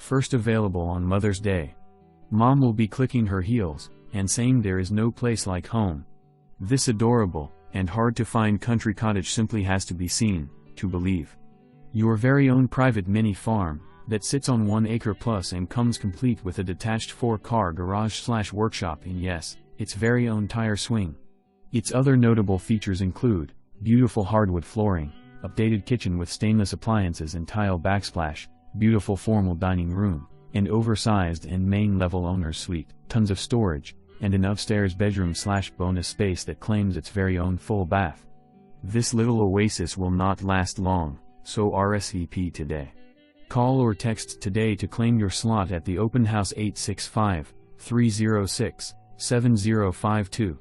First available on Mother's Day. Mom will be clicking her heels, and saying there is no place like home. This adorable, and hard-to-find country cottage simply has to be seen, to believe. Your very own private mini farm, that sits on 1 acre plus and comes complete with a detached 4-car garage/workshop and yes, its very own tire swing. Its other notable features include beautiful hardwood flooring, updated kitchen with stainless appliances and tile backsplash, beautiful formal dining room, an oversized and main level owner's suite, tons of storage, and an upstairs bedroom/bonus space that claims its very own full bath. This little oasis will not last long, so RSVP today. Call or text today to claim your slot at the open house 865-306-7052.